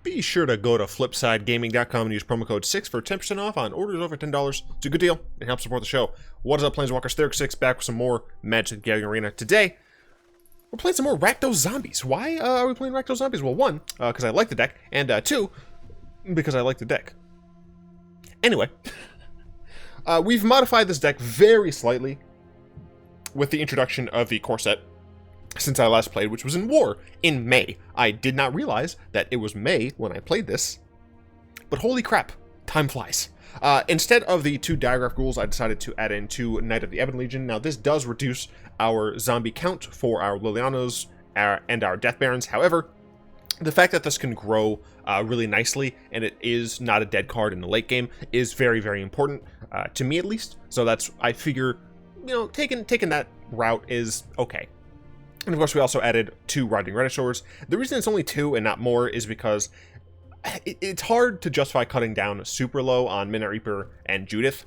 be sure to go to flipsidegaming.com and use promo code 6 for 10% off on orders over $10. It's a good deal. It helps support the show. What is up, Planeswalkers? Theric6 back with some more Magic the Gathering Arena. Today, we're playing some more Rakdos Zombies. Why are we playing Rakdos Zombies? Well, one, because I like the deck, and two, because I like the deck. Anyway, we've modified this deck very slightly with the introduction of the core set since I last played, which was in War in May. I did not realize that it was May when I played this, but holy crap, time flies. Instead of the 2 Diagraph Ghouls, I decided to add in 2 Knight of the Ebon Legion. Now, this does reduce our zombie count for our Lilianas and our Death Barons. However, the fact that this can grow really nicely, and it is not a dead card in the late game, is very, very important, to me at least. So that's, I figure, you know, taking that route is okay. And of course, we also added 2 Rotting Regisaurs. The reason it's only 2 and not more is because it's hard to justify cutting down super low on Midnight Reaper and Judith.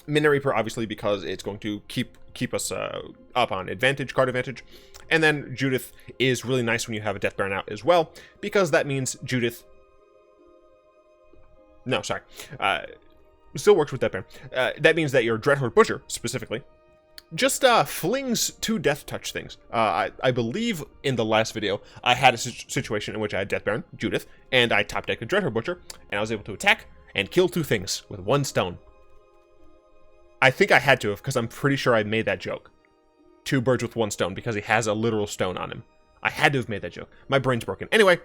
Midnight Reaper, obviously, because it's going to keep us up on card advantage. And then Judith is really nice when you have a Death Baron out as well, because that means Judith... No, sorry. Still works with Death Baron. That means that your Dreadhorde Butcher, specifically, just flings 2 Death Touch things. I believe in the last video, I had a situation in which I had Death Baron, Judith, and I top decked a Dreadhorde Butcher, and I was able to attack and kill 2 things with 1 stone. I think I had to have, because I'm pretty sure I made that joke. 2 birds with 1 stone, because he has a literal stone on him. I had to have made that joke. My brain's broken. Anyway,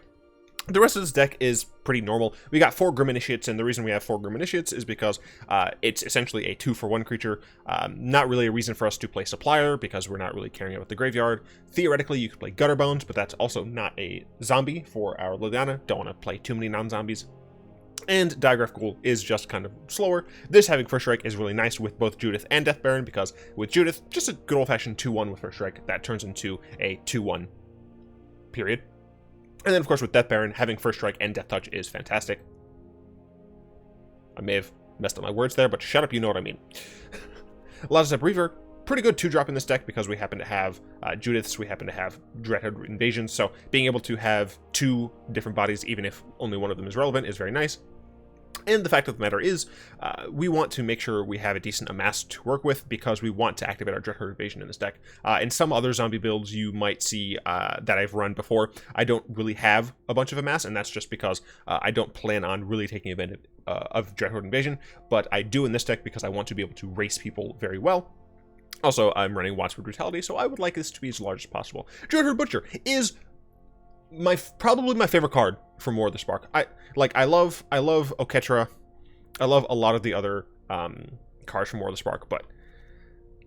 the rest of this deck is pretty normal. We got 4 Grim Initiates, and the reason we have 4 Grim Initiates is because it's essentially a 2-for-1 creature. Not really a reason for us to play Supplier, because we're not really caring about the graveyard. Theoretically, you could play Gutterbones, but that's also not a zombie for our Liliana. Don't want to play too many non-zombies. And Diagraph Ghoul is just kind of slower. This having First Strike is really nice with both Judith and Death Baron, because with Judith, just a good old-fashioned 2-1 with First Strike, that turns into a 2-1, period. And then, of course, with Death Baron, having First Strike and Death Touch is fantastic. I may have messed up my words there, but shut up, you know what I mean. Lazotep Reaver, pretty good 2-drop in this deck, because we happen to have Judiths, we happen to have Dreadhorde Invasion, so being able to have 2 different bodies, even if only one of them is relevant, is very nice. And the fact of the matter is, we want to make sure we have a decent amass to work with, because we want to activate our Dreadhorde Invasion in this deck. In some other zombie builds you might see that I've run before, I don't really have a bunch of amass, and that's just because I don't plan on really taking advantage of Dreadhorde Invasion, but I do in this deck because I want to be able to race people very well. Also, I'm running Widespread Brutality, so I would like this to be as large as possible. Dreadhorde Butcher is probably my favorite card from War of the Spark. I love Oketra. I love a lot of the other cards from War of the Spark, but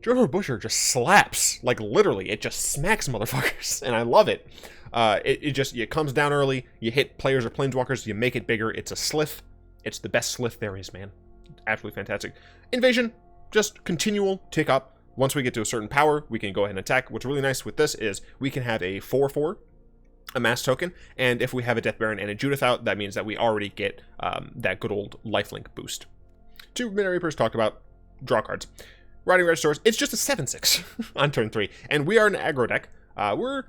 Dreadhorde Butcher just slaps. Like, literally, it just smacks motherfuckers, and I love it. It comes down early, you hit players or planeswalkers, you make it bigger. It's a slith. It's the best slith there is, man. Absolutely fantastic. Invasion, just continual tick up. Once we get to a certain power, we can go ahead and attack. What's really nice with this is we can have a 4/4 amass token, and if we have a Death Baron and a Judith out, that means that we already get that good old lifelink boost. 2 Midnight Reapers talked about. Draw cards. Rotting Regisaurs, it's just a 7/6 on turn 3, and we are an aggro deck. We're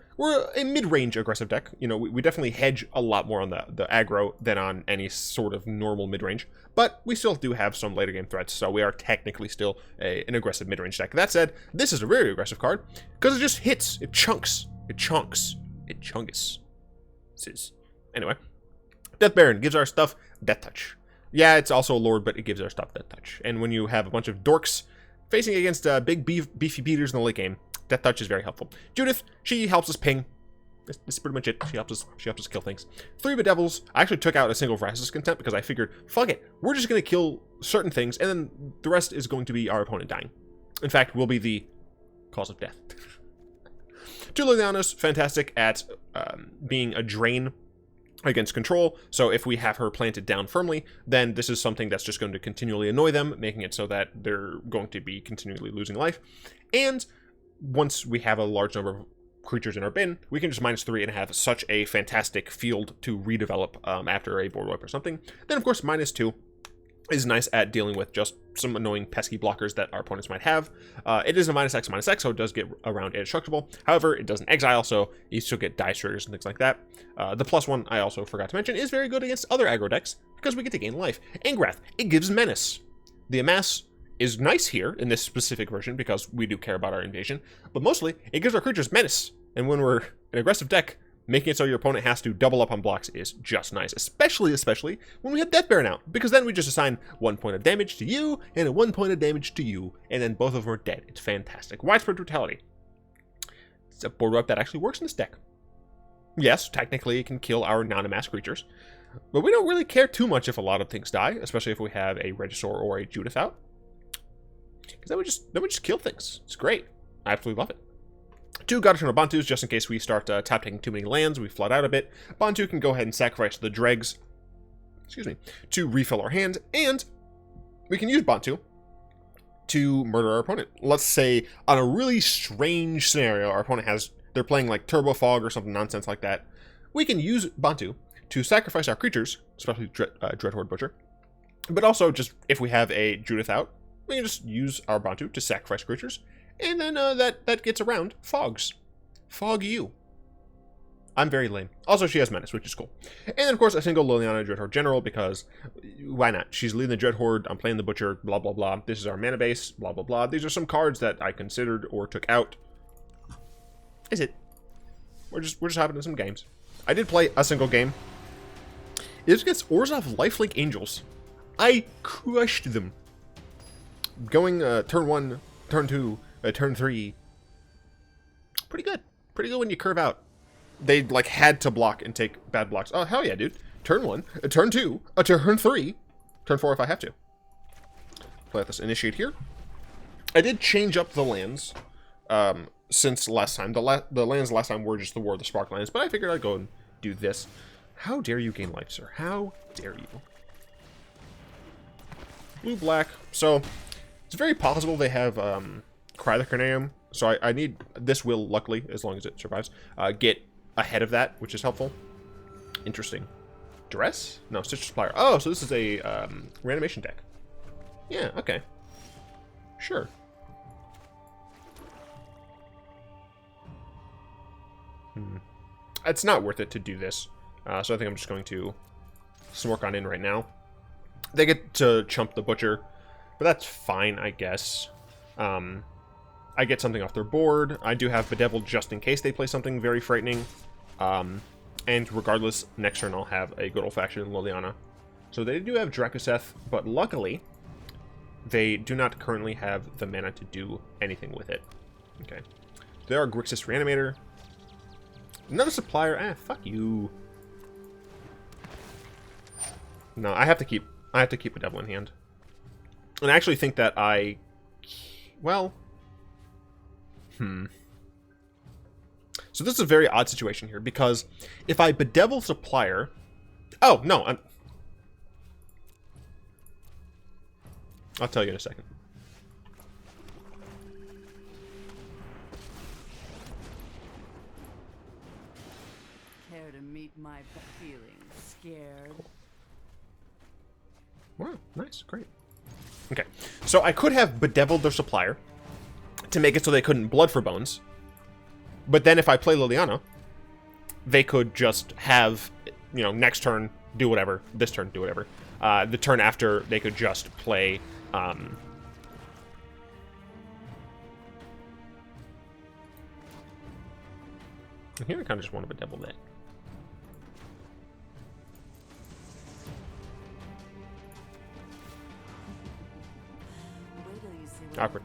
a mid-range aggressive deck. You know, we definitely hedge a lot more on the aggro than on any sort of normal mid-range, but we still do have some later game threats, so we are technically still an aggressive mid-range deck. That said, this is a very aggressive card, because it just hits, it chunks, it chunks, it chungus. Anyway, Death Baron gives our stuff Death Touch. Yeah, it's also a Lord, but it gives our stuff Death Touch. And when you have a bunch of dorks facing against big beefy beaters in the late game, Death Touch is very helpful. Judith, she helps us ping. This is pretty much it. She helps us kill things. 3 Bedevils. I actually took out a single Vrasis Contempt because I figured, fuck it, we're just going to kill certain things, and then the rest is going to be our opponent dying. In fact, we'll be the cause of death. 2 Liliana's fantastic at being a drain against control, so if we have her planted down firmly, then this is something that's just going to continually annoy them, making it so that they're going to be continually losing life. And once we have a large number of creatures in our bin, we can just -3 and have such a fantastic field to redevelop after a board wipe or something. Then, of course, -2. is nice at dealing with just some annoying pesky blockers that our opponents might have. It is a -X, so it does get around indestructible. However, it doesn't exile, so you still get dice triggers and things like that. The +1, I also forgot to mention, is very good against other aggro decks because we get to gain life. Angrath, it gives menace. The amass is nice here in this specific version because we do care about our invasion, but mostly it gives our creatures menace. And when we're an aggressive deck, making it so your opponent has to double up on blocks is just nice, especially when we have Death Baron out, because then we just assign 1 point of damage to you and 1 point of damage to you, and then both of them are dead. It's fantastic. Widespread Brutality. It's a board wipe that actually works in this deck. Yes, technically it can kill our non-amass creatures, but we don't really care too much if a lot of things die, especially if we have a Regisaur or a Judith out. Because then we just kill things. It's great. I absolutely love it. 2 God-Eternal Bontus, just in case we start tap taking too many lands, we flood out a bit. Bontu can go ahead and sacrifice the dregs, to refill our hand, and we can use Bontu to murder our opponent. Let's say on a really strange scenario, our opponent they're playing like Turbo Fog or something nonsense like that. We can use Bontu to sacrifice our creatures, especially Dreadhorde Butcher, but also just if we have a Judith out, we can just use our Bontu to sacrifice creatures. And then that gets around fogs. Fog you. I'm very lame. Also, she has menace, which is cool. And then, of course, a single Liliana Dreadhorde General, because why not? She's leading the Dreadhorde, I'm playing the Butcher, blah, blah, blah. This is our mana base, blah, blah, blah. These are some cards that I considered or took out. Is it? We're just hopping in some games. I did play a single game. It was against Orzhov Lifelink Angels. I crushed them. Going turn 1, turn 2... turn 3, pretty good when you curve out. They like had to block and take bad blocks. Oh hell yeah, dude! Turn 1, turn 2, turn 3, turn 4 if I have to. Play with this initiate here. I did change up the lands since last time. The lands last time were just the War of the Spark lands, but I figured I'd go and do this. How dare you gain life, sir? How dare you? Blue black. So it's very possible they have Cry the Carnarium, so I need this will, luckily, as long as it survives, get ahead of that, which is helpful. Interesting. Duress? No, Stitcher Supplier. Oh, so this is a reanimation deck. Yeah, okay. Sure. It's not worth it to do this, so I think I'm just going to snork on in right now. They get to chump the Butcher, but that's fine, I guess. I get something off their board. I do have Bedevil just in case they play something very frightening. And regardless, next turn I'll have a good old-fashioned Liliana. So they do have Dragonskull, but luckily, they do not currently have the mana to do anything with it. Okay. There are Grixis Reanimator. Another supplier. Fuck you. No, I have to keep Bedevil in hand. And I actually think that well... So this is a very odd situation here, because if I Bedevil Supplier... Oh, no, I'll tell you in a second. Care to meet my feelings? Scared? Cool. Wow, nice, great. Okay, so I could have Bedeviled their Supplier to make it so they couldn't Blood for Bones. But then if I play Liliana, they could just have, next turn, do whatever. This turn, do whatever. The turn after, they could just play... Here I kind of just want to Bedevil that. Awkward.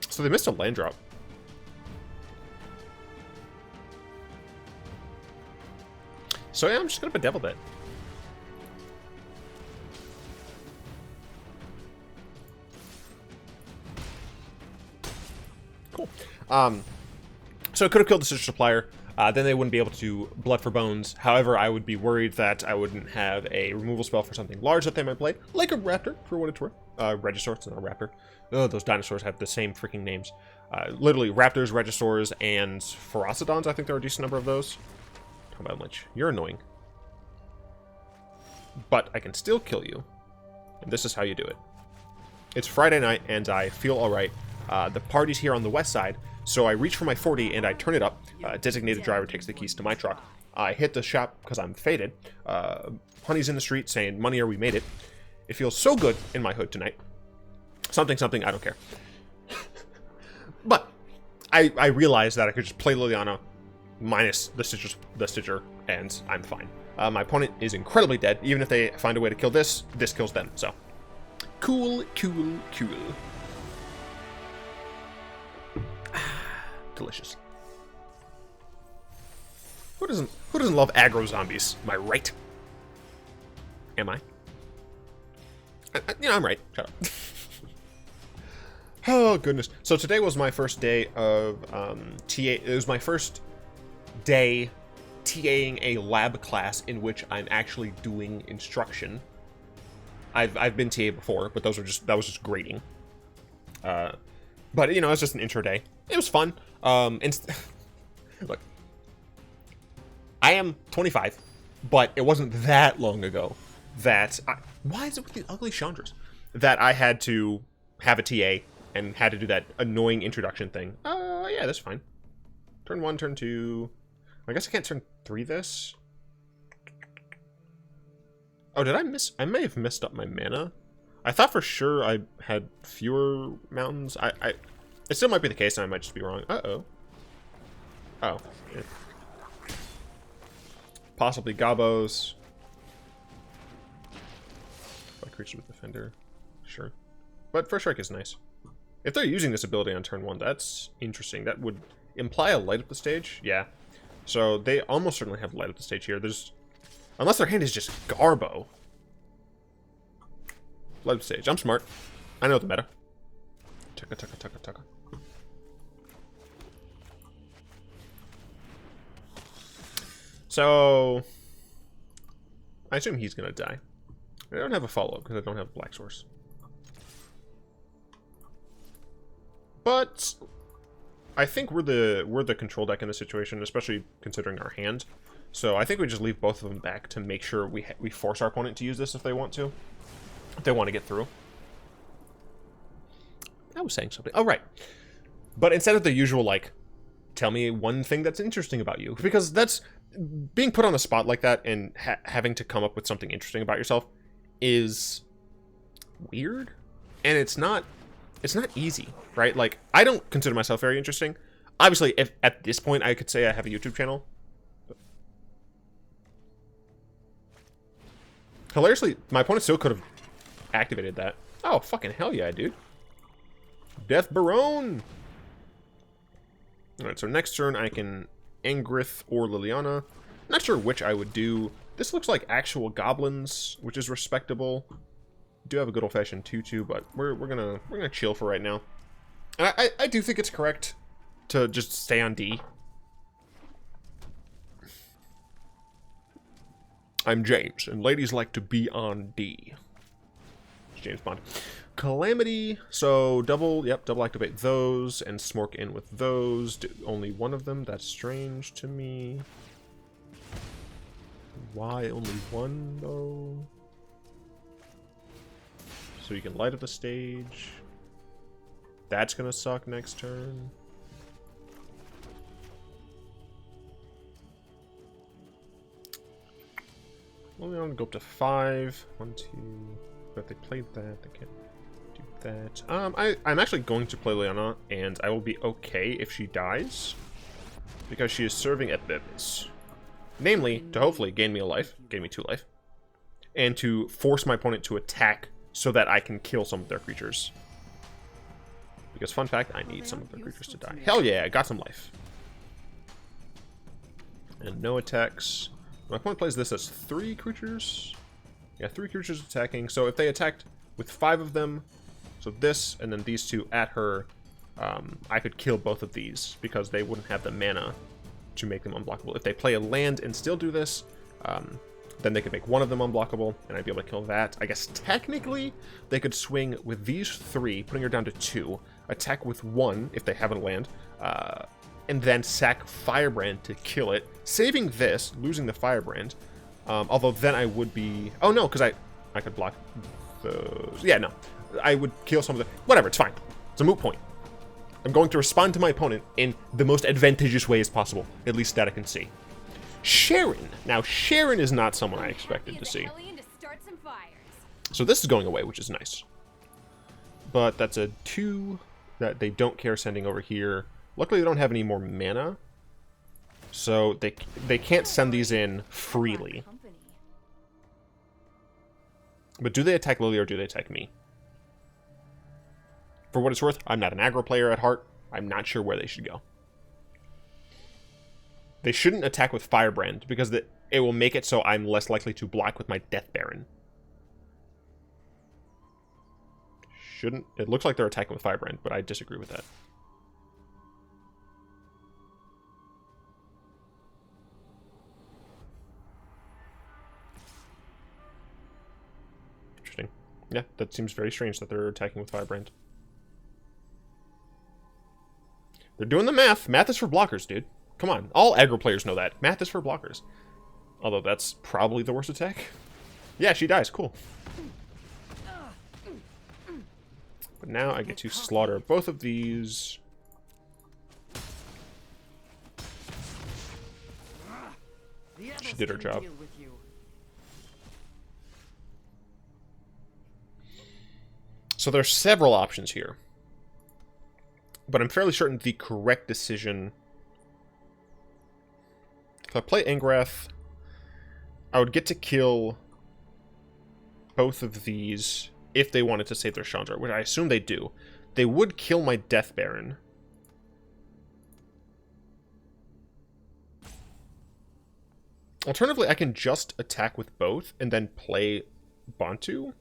So they missed a land drop. So yeah, I'm just gonna Bedevil that. Cool. So it could have killed the Stitcher Supplier. Then they wouldn't be able to Blood for Bones. However, I would be worried that I wouldn't have a removal spell for something large that they might play, like a Raptor, for what it's worth. Regisaur, it's not a Raptor. Oh, those dinosaurs have the same freaking names. Literally, Raptors, Regisaurs, and Ferocidons. I think there are a decent number of those. Talk about Lich. You're annoying. but I can still kill you. And this is how you do it. It's Friday night, and I feel alright. The party's here on the west side, so I reach for my 40 and I turn it up. Designated driver takes the keys to my truck. I hit the shop because I'm faded. Honey's in the street saying, "Money or we made it." It feels so good in my hood tonight. Something, I don't care. But I realized that I could just play Liliana minus the Stitcher, and I'm fine. My opponent is incredibly dead. Even if they find a way to kill this kills them. So, cool. Delicious. Who doesn't love aggro zombies? Am I right? Am I? I'm right. Shut up. Oh, goodness. So today was my first day of TA. It was my first day TAing a lab class in which I'm actually doing instruction. I've been TA before, but that was just grading. But it's just an intro day. It was fun. Look, I am 25, but it wasn't that long ago that why is it with the ugly Chandras that I had to have a TA and had to do that annoying introduction thing. Yeah, that's fine. Turn 1, turn 2. I guess I can't turn 3 this. Oh, did I miss? I may have messed up my mana. I thought for sure I had fewer mountains. It still might be the case, and I might just be wrong. Uh-oh. Oh. Yeah. Possibly Gabos. Like creature with Defender. Sure. But First Strike is nice. If they're using this ability on turn 1, that's interesting. That would imply a light up the stage. Yeah. So they almost certainly have light up the stage here. Unless their hand is just Garbo. Light up the stage. I'm smart. I know the meta. Tucka. So I assume he's gonna die. I don't have a follow-up because I don't have Black Source. But I think we're the control deck in this situation, especially considering our hand. So I think we just leave both of them back to make sure we force our opponent to use this if they want to. If they want to get through. I was saying something. Oh, right. But instead of the usual, like, tell me one thing that's interesting about you. Because that's... Being put on the spot like that and having to come up with something interesting about yourself is weird. And it's not easy, right? Like, I don't consider myself very interesting. Obviously, if at this point I could say I have a YouTube channel. Hilariously, my opponent still could have activated that. Oh, fucking hell yeah, dude. Death Baron! Alright, so next turn I can Angrath or Liliana. Not sure which I would do. This looks like actual goblins, which is respectable. Do have a good old-fashioned 2/2, but we're gonna chill for right now. And I do think it's correct to just stay on D. I'm James, and ladies like to be on D. It's James Bond. Calamity, so double activate those, and Smork in with those. Only one of them, that's strange to me. Why only one, though? So you can light up the stage. That's gonna suck next turn. Only on go up to 5. 1, 2. But if they played that, they can't do that. I'm actually going to play Liliana, and I will be okay if she dies. Because she is serving at Bedevil. Namely, to hopefully gain me a life, gain me 2 life. And to force my opponent to attack so that I can kill some of their creatures. Because, fun fact, I need some of their creatures to die. Hell yeah, I got some life. And no attacks. My opponent plays this as 3 creatures. Yeah, 3 creatures attacking. So if they attacked with 5 of them, so this and then these 2 at her, I could kill both of these because they wouldn't have the mana to make them unblockable. If they play a land and still do this, then they could make one of them unblockable, and I'd be able to kill that. I guess technically they could swing with these 3, putting her down to 2, attack with 1 if they haven't land, and then sack Firebrand to kill it, saving this, losing the Firebrand, Although then I would be... Oh, no, because I could block those. Yeah, no. I would kill some of the... Whatever, it's fine. It's a moot point. I'm going to respond to my opponent in the most advantageous way as possible. At least that I can see. Sharon. Now, Sharon is not someone I expected to see. So this is going away, which is nice. But that's a 2 that they don't care sending over here. Luckily, they don't have any more mana. So they can't send these in freely. But do they attack Lily or do they attack me? For what it's worth, I'm not an aggro player at heart. I'm not sure where they should go. They shouldn't attack with Firebrand, because it will make it so I'm less likely to block with my Death Baron. Shouldn't... It looks like they're attacking with Firebrand, but I disagree with that. Interesting. Yeah, that seems very strange that they're attacking with Firebrand. They're doing the math. Math is for blockers, dude. Come on. All aggro players know that. Math is for blockers. Although that's probably the worst attack. Yeah, she dies. Cool. But now I get to slaughter both of these. She did her job. So there's several options here. But I'm fairly certain the correct decision... If I play Angrath, I would get to kill both of these if they wanted to save their Chandra, which I assume they do. They would kill my Death Baron. Alternatively, I can just attack with both and then play Bontu.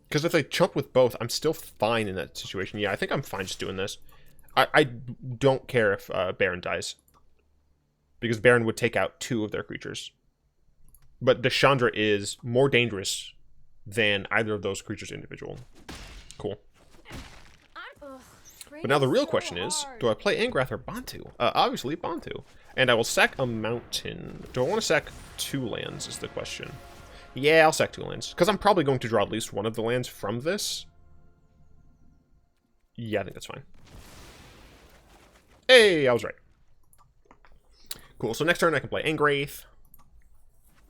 Because if they chump with both, I'm still fine in that situation. Yeah, I think I'm fine just doing this. I don't care if Baron dies. Because Baron would take out 2 of their creatures. But the Chandra is more dangerous than either of those creatures individual. Cool. But now the real question is, do I play Angrath or Bontu? Obviously, Bontu. And I will sack a mountain. Do I want to sack 2 lands is the question. Yeah, I'll sack 2 lands. Because I'm probably going to draw at least one of the lands from this. Yeah, I think that's fine. Hey, I was right. Cool, so next turn I can play Angrath.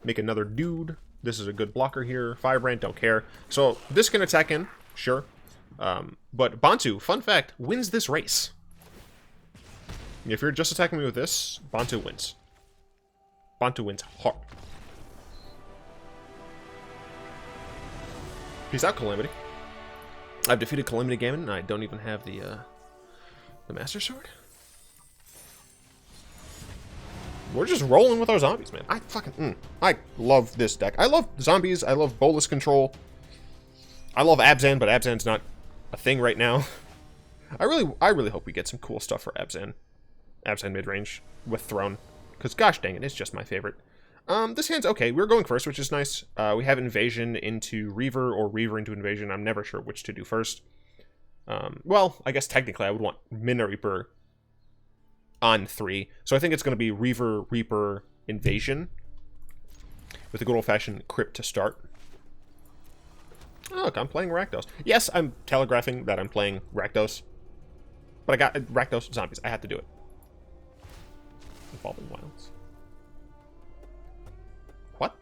Make another dude. This is a good blocker here. Firebrand, don't care. So this can attack in, sure. But Bontu, fun fact, wins this race. If you're just attacking me with this, Bontu wins. Bontu wins hard. Peace out, Calamity. I've defeated Calamity Gammon, and I don't even have the Master Sword. We're just rolling with our zombies, man. I love this deck. I love zombies. I love Bolus control. I love Abzan, but Abzan's not a thing right now. I really hope we get some cool stuff for Abzan. Abzan mid-range with Throne. Because gosh dang it, it's just my favorite. This hand's okay. We're going first, which is nice. We have Invasion into Reaver or Reaver into Invasion. I'm never sure which to do first. Well, I guess technically I would want Mina Reaper on 3. So I think it's going to be Reaver, Reaper, Invasion. With a good old-fashioned Crypt to start. Oh, look, I'm playing Rakdos. Yes, I'm telegraphing that I'm playing Rakdos. But I got Rakdos Zombies. I had to do it. Evolving Wilds. What?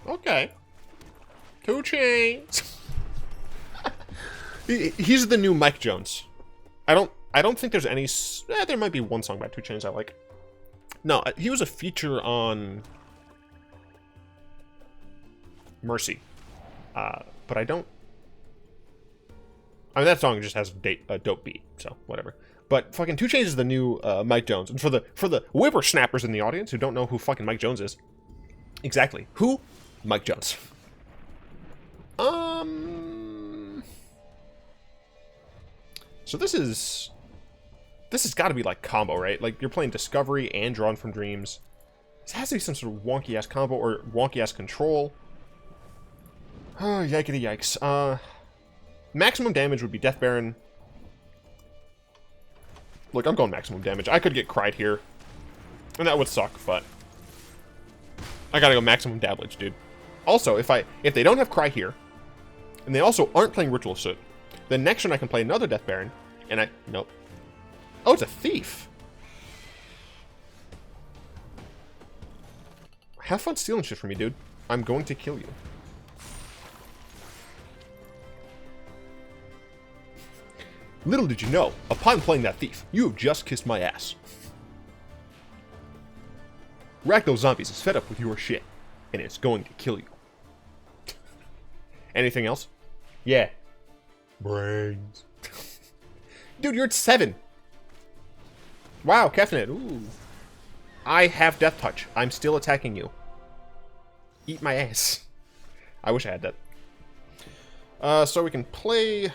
Okay. 2 Chains. He's the new Mike Jones. I don't think there's any... there might be one song by 2 Chainz I like. No, he was a feature on Mercy. But I don't... I mean, that song just has a dope beat, so whatever. But fucking 2 Chainz is the new Mike Jones. And for the whippersnappers in the audience who don't know who fucking Mike Jones is. Exactly. Who? Mike Jones. So this has got to be like combo, right? Like you're playing Discovery and Drawn from Dreams. This has to be some sort of wonky ass combo or wonky ass control. Oh, yikety yikes. Maximum damage would be Death Baron. Look, I'm going maximum damage. I could get cried here. And that would suck, but... I gotta go maximum damage, dude. Also, if they don't have cry here, and they also aren't playing Ritual Suit, then next turn I can play another Death Baron, and I... Nope. Oh, it's a Thief! Have fun stealing shit from me, dude. I'm going to kill you. Little did you know, upon playing that Thief, you have just kissed my ass. Rakdos Zombies is fed up with your shit, and it's going to kill you. Anything else? Yeah. Brains. Dude, you're at 7. Wow, Kefnet. Ooh. I have Death Touch. I'm still attacking you. Eat my ass. I wish I had that. So we can play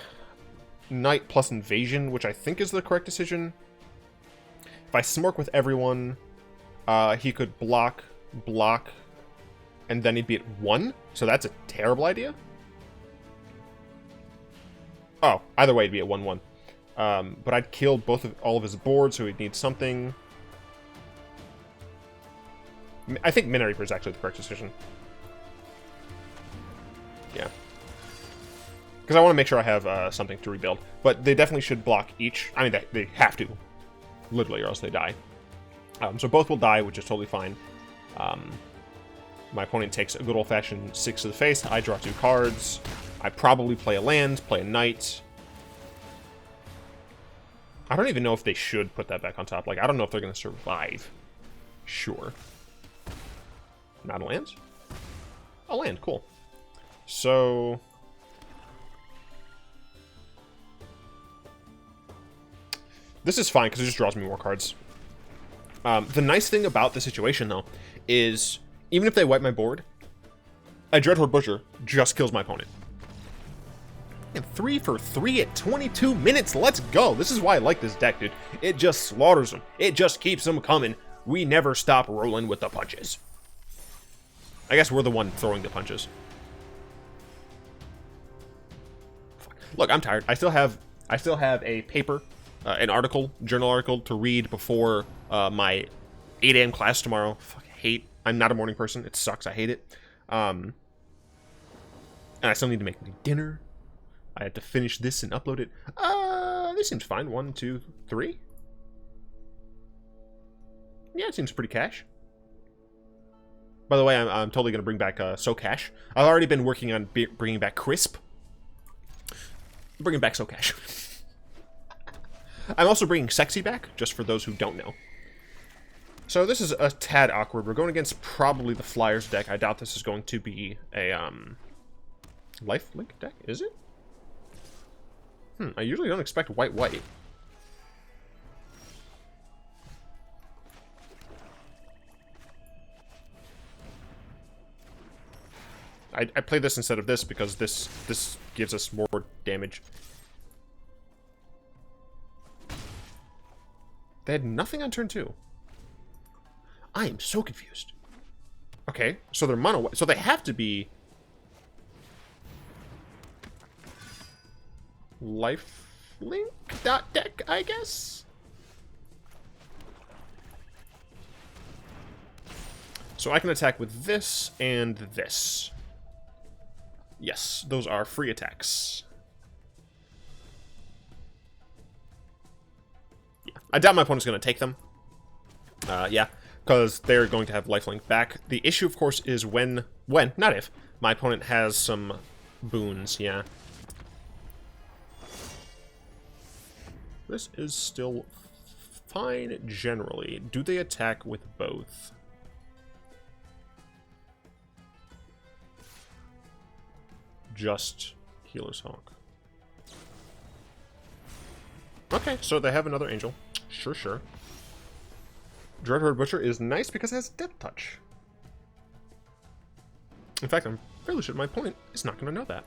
Knight plus Invasion, which I think is the correct decision. If I Smork with everyone, he could block, and then he'd be at 1. So that's a terrible idea. Oh, either way, it'd be at 1-1. But I'd kill all of his boards, so he'd need something. I think Mina Reaper is actually the correct decision. Yeah. Because I want to make sure I have something to rebuild. But they definitely should block each. I mean, they have to. Literally, or else they die. So both will die, which is totally fine. My opponent takes a good old-fashioned 6 to the face. I draw 2 cards. I probably play a land, play a knight. I don't even know if they should put that back on top. Like, I don't know if they're going to survive. Sure. Not a land? A land, cool. So... this is fine, because it just draws me more cards. The nice thing about the situation, though, is even if they wipe my board, a Dreadhorde Butcher just kills my opponent. And 3 for 3 at 22 minutes. Let's go. This is why I like this deck, dude. It just slaughters them. It just keeps them coming. We never stop rolling with the punches. I guess we're the one throwing the punches. Fuck. Look, I'm tired. I still have a paper, an article, journal article to read before my 8 a.m. class tomorrow. Fuck, I hate. I'm not a morning person. It sucks. I hate it. And I still need to make my dinner. I had to finish this and upload it. This seems fine. 1, 2, 3. Yeah, it seems pretty cash. By the way, I'm totally going to bring back So Cash. I've already been working on bringing back Crisp. Bringing back So Cash. I'm also bringing Sexy back, just for those who don't know. So this is a tad awkward. We're going against probably the Flyers deck. I doubt this is going to be a lifelink deck, is it? I usually don't expect white. I play this instead of this because this gives us more damage. They had nothing on turn 2. I am so confused. Okay, so they're mono, so they have to be lifelink deck, I guess. So I can attack with this and this. Yes, those are free attacks. Yeah, I doubt my opponent's going to take them. Yeah, because they're going to have lifelink back. The issue, of course, is when, not if, my opponent has some boons, yeah. This is still fine, generally. Do they attack with both? Just Healer's Hawk. Okay, so they have another Angel. Sure. Dreadhorde Butcher is nice because it has Death Touch. In fact, I'm fairly sure my opponent is not going to know that.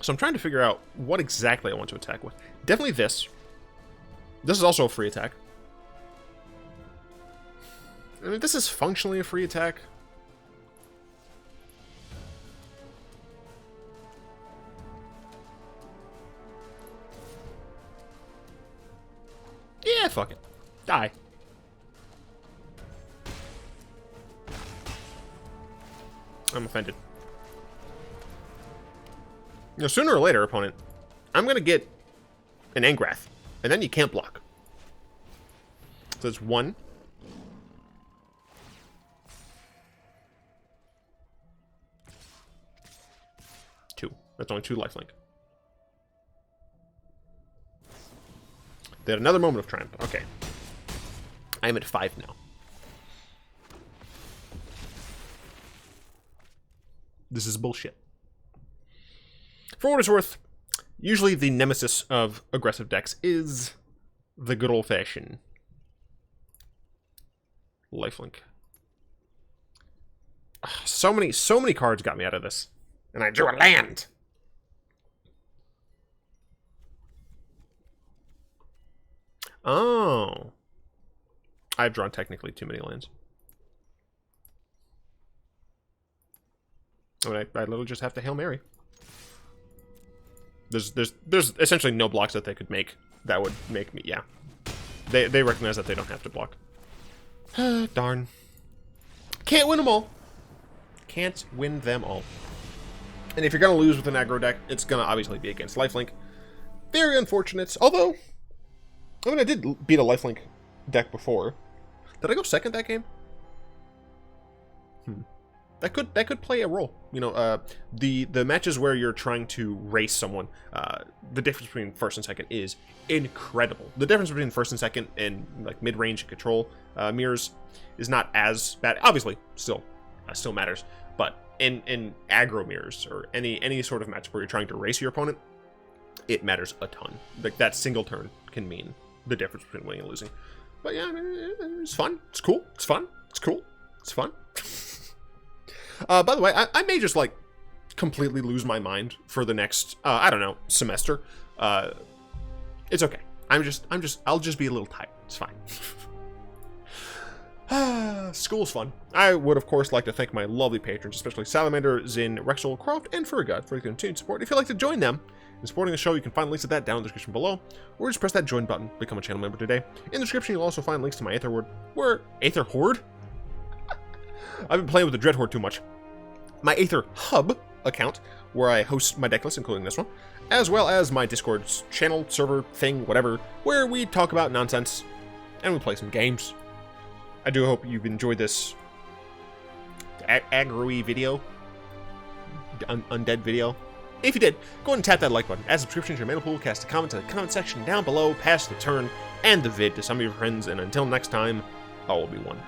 So I'm trying to figure out what exactly I want to attack with. Definitely this. This is also a free attack. I mean, this is functionally a free attack. Yeah, fuck it. Die. I'm offended. You know, sooner or later, opponent, I'm gonna get an Angrath, and then you can't block. So it's 1. 2. That's only 2 lifelink. They had another moment of triumph. Okay. I am at 5 now. This is bullshit. For what it's worth, usually the nemesis of aggressive decks is the good old-fashioned lifelink. So many cards got me out of this. And I drew a land! Oh. I've drawn technically too many lands. I mean, I literally just have to Hail Mary. There's essentially no blocks that they could make that would make me, yeah. They recognize that they don't have to block. Darn. Can't win them all. Can't win them all. And if you're going to lose with an aggro deck, it's going to obviously be against lifelink. Very unfortunate. Although, I mean, I did beat a lifelink deck before. Did I go second that game? That could play a role. You know, the matches where you're trying to race someone, the difference between first and second is incredible. The difference between first and second in like mid-range and control mirrors is not as bad. Obviously, still matters, but in aggro mirrors or any sort of match where you're trying to race your opponent, it matters a ton. Like that single turn can mean the difference between winning and losing. But yeah, I mean, it's fun. It's cool. It's fun. It's cool. It's fun. By the way, I may just like completely lose my mind for the next I don't know, semester. It's okay. I'll just be a little tired. It's fine. School's fun. I would of course like to thank my lovely patrons, especially Salamander, Zin, Rexel, Croft, and Furgod for your continued support. If you'd like to join them in supporting the show, you can find links to that down in the description below, or just press that join button, become a channel member today. In the description, you'll also find links to my Aether Horde? I've been playing with the Dreadhorde too much. My Aether Hub account, where I host my deck list, including this one, as well as my Discord channel, server, thing, whatever, where we talk about nonsense, and we play some games. I do hope you've enjoyed this aggro-y video, undead video. If you did, go ahead and tap that like button, add subscriptions to your mana pool, cast a comment in the comment section down below, pass the turn and the vid to some of your friends, and until next time, all will be one.